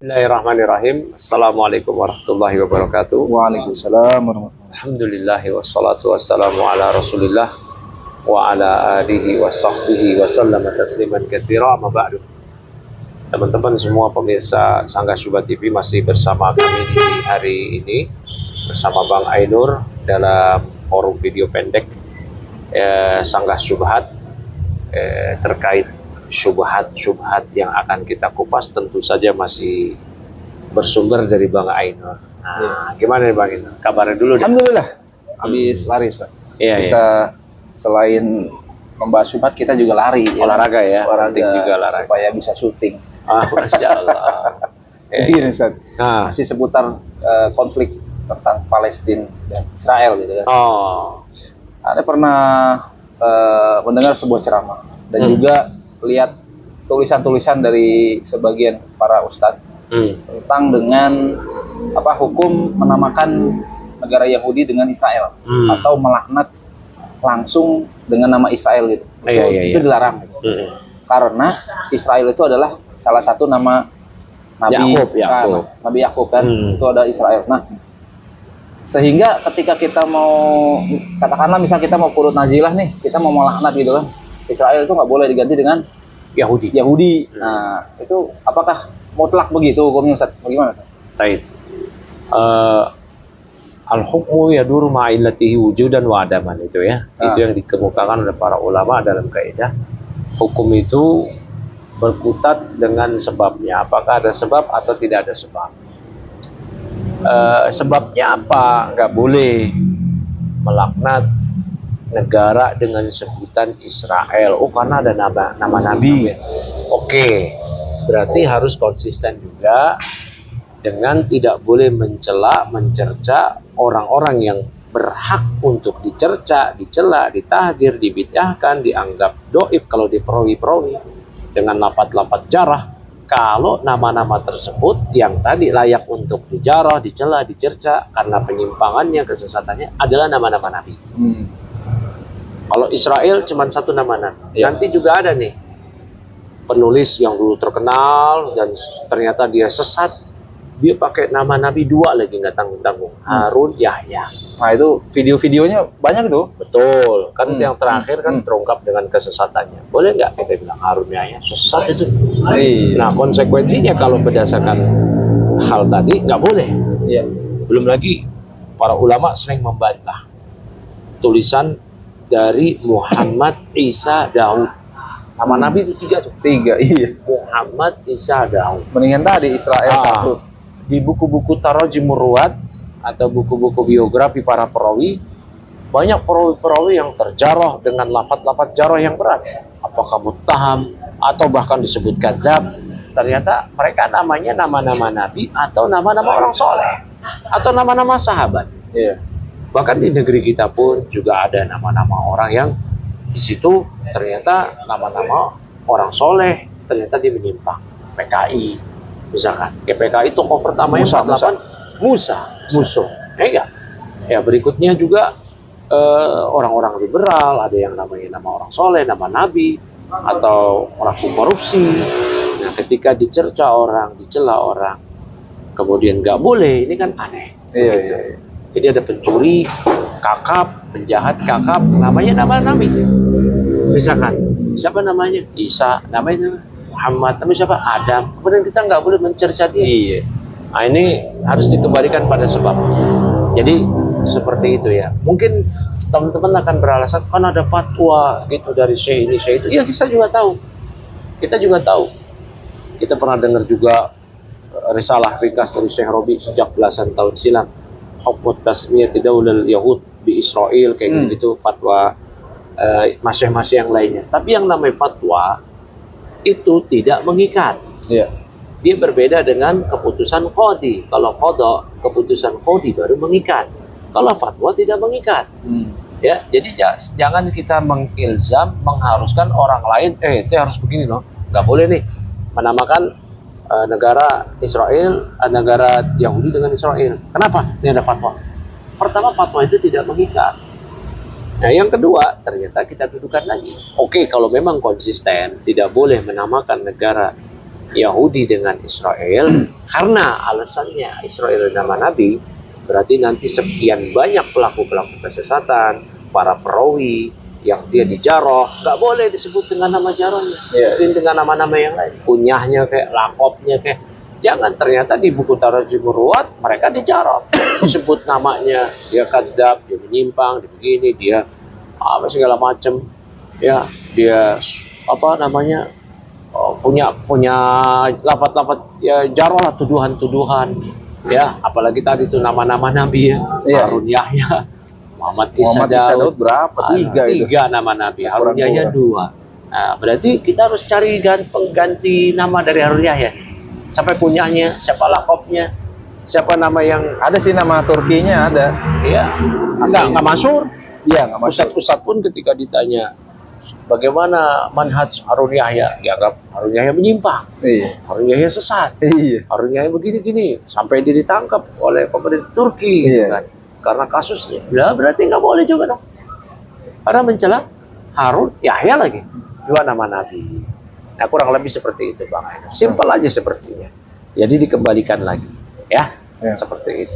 Bismillahirrahmanirrahim. Assalamualaikum warahmatullahi wabarakatuh. Waalaikumsalam warahmatullahi. Alhamdulillahi wassalatu wassalamu ala rasulillah wa ala alihi wa sahbihi wa sallama tasliman katsira, amma ba'du. Teman-teman semua pemirsa Sanggah Syubhat TV, masih bersama kami di hari ini bersama Bang Ainur dalam forum video pendek Sanggah Syubhat terkait syubhat-syubhat yang akan kita kupas, tentu saja masih bersumber dari Bang Ainur. Nah, gimana nih Bang Ainur? Kabarnya dulu deh. Alhamdulillah, habis lari Ustaz. Iya, Kita selain membahas syubhat, kita juga lari. Olahraga ya, Olahraga juga olahraga. supaya bisa syuting. Masya Allah. Iya Ustaz. Nah. Masih seputar konflik tentang Palestina dan Israel gitu kan. Oh. Ada pernah mendengar sebuah ceramah dan juga lihat tulisan-tulisan dari sebagian para ustadz tentang dengan hukum menamakan negara Yahudi dengan Israel atau melaknat langsung dengan nama Israel gitu. Itu dilarang gitu. Karena Israel itu adalah salah satu nama Nabi Yakub kan, itu ada Israel. Nah, sehingga ketika kita mau, katakanlah misal kita mau qunut nazilah nih, kita mau melaknat gitu kan, Israel itu nggak boleh diganti dengan Yahudi. Nah, itu apakah mutlak begitu hukumnya Ustaz? Bagaimana Ustaz? Baik. Al-hukmu yaduru ma'illatihi wujudan wa adaman, itu ya. Itu yang dikemukakan oleh para ulama dalam kaidah. Hukum itu berkutat dengan sebabnya. Apakah ada sebab atau tidak ada sebab? Sebabnya apa? Nggak boleh melaknat negara dengan sebutan Israel. Oh, karena ada nama Nabi. Oke, berarti harus konsisten juga dengan tidak boleh mencela, mencerca orang-orang yang berhak untuk dicerca, dicela, ditahdir, dibid'ahkan, dianggap doib kalau diperawi-perawi dengan lafaz-lafaz jarah. Kalau nama-nama tersebut yang tadi layak untuk dijarah, dicela, dicerca karena penyimpangannya, kesesatannya adalah nama-nama Nabi. Kalau Israel cuma satu nama Nabi. Nanti juga ada nih penulis yang dulu terkenal dan ternyata dia sesat. Dia pakai nama Nabi dua lagi, nggak tanggung-tanggung. Harun Yahya. Nah, itu video-videonya banyak tuh. Betul. Kan yang terakhir kan terungkap dengan kesesatannya. Boleh nggak kita bilang Harun Yahya sesat itu? Nah, konsekuensinya kalau berdasarkan hal tadi nggak boleh. Belum lagi para ulama sering membantah tulisan dari Muhammad, Isa, Daud. Nama Nabi itu tiga, iya. Muhammad, Isa, Daud. Mendingan tadi Israel satu. Di buku-buku Tarajimur Ruwat atau buku-buku biografi para perawi, banyak perawi-perawi yang terjarah dengan lafaz-lafaz jarah yang berat. Apakah muttaham atau bahkan disebut kadzab. Ternyata mereka namanya nama-nama Nabi atau nama-nama orang soleh atau nama-nama sahabat. Bahkan di negeri kita pun juga ada nama-nama orang yang di situ ternyata nama-nama orang soleh, ternyata dia menyimpang. PKI misalkan, PKI tokoh pertamanya Musa. Ya, berikutnya juga orang-orang liberal, ada yang namanya nama orang soleh, nama nabi, atau orang korupsi. Nah, ketika dicerca orang, dicela orang, kemudian nggak boleh, ini kan aneh. Jadi ada pencuri, kakap, penjahat, kakap, namanya nama nabi. Misalkan, siapa namanya? Isa, namanya Muhammad, tapi siapa? Adam. Kemudian kita nggak boleh mencerca dia. Nah, ini harus dikembalikan pada sebab. Jadi seperti itu ya. Mungkin teman-teman akan beralasan kan ada fatwa gitu dari syekh ini, syekh itu. Ya, kita juga tahu. Kita pernah dengar juga risalah ringkas dari Syekh Robi sejak belasan tahun silam. Hukm tasmiyati daulal Yahud di Israel, kayak gitu, fatwa masih yang lainnya. Tapi yang namanya fatwa itu tidak mengikat. Dia berbeda dengan keputusan qadhi. Kalau qadha, keputusan qadhi baru mengikat. Kalau fatwa tidak mengikat. Ya, jadi jangan kita mengilzam, mengharuskan orang lain, itu harus begini loh. Nggak boleh nih menamakan negara Israel, negara Yahudi dengan Israel. Kenapa? Ini ada fatwa. Pertama, fatwa itu tidak mengikat. Nah, yang kedua, ternyata kita dudukan lagi. Oke, kalau memang konsisten, tidak boleh menamakan negara Yahudi dengan Israel karena alasannya Israel nama nabi, berarti nanti sekian banyak pelaku-pelaku kesesatan, para perawi yang dia dijarah, nggak boleh disebut dengan nama jarahnya, sebutin dengan nama-nama yang lain, kunyahnya kayak lakopnya kayak, jangan. Ternyata di buku Tarajim Ruwat mereka dijarah, disebut namanya, dia kadzab, dia menyimpang, dia begini, dia apa segala macam, ya dia apa namanya, punya lafaz-lafaz ya jarah lah, tuduhan-tuduhan, ya apalagi tadi itu nama-nama nabi ya, Harun Yahya, Muhammad Isa Daud, berapa? Tiga nama nabi, Harun Yahya 2. Nah, berarti kita harus cari pengganti nama dari Harun Yahya. Siapa kunyahnya, siapa lakopnya, siapa nama yang ada sih, nama Turkinya ada. Iya, nggak masuk. Iya, nggak masuk. Ustadz pun ketika ditanya bagaimana manhaj Harun Yahya, dianggap Harun Yahya menyimpang. Iya. Harun Yahya sesat. Iya. Harun Yahya begini-gini, sampai dia ditangkap oleh pemerintah Turki. Iya. Kan? Karena kasusnya. Lah berarti nggak boleh juga dong. Karena mencela Harun Yahya lagi. 2 nama nabi. Nah kurang lebih seperti itu Bang Ainur. Simpel aja sepertinya. Jadi dikembalikan lagi. Ya, seperti itu.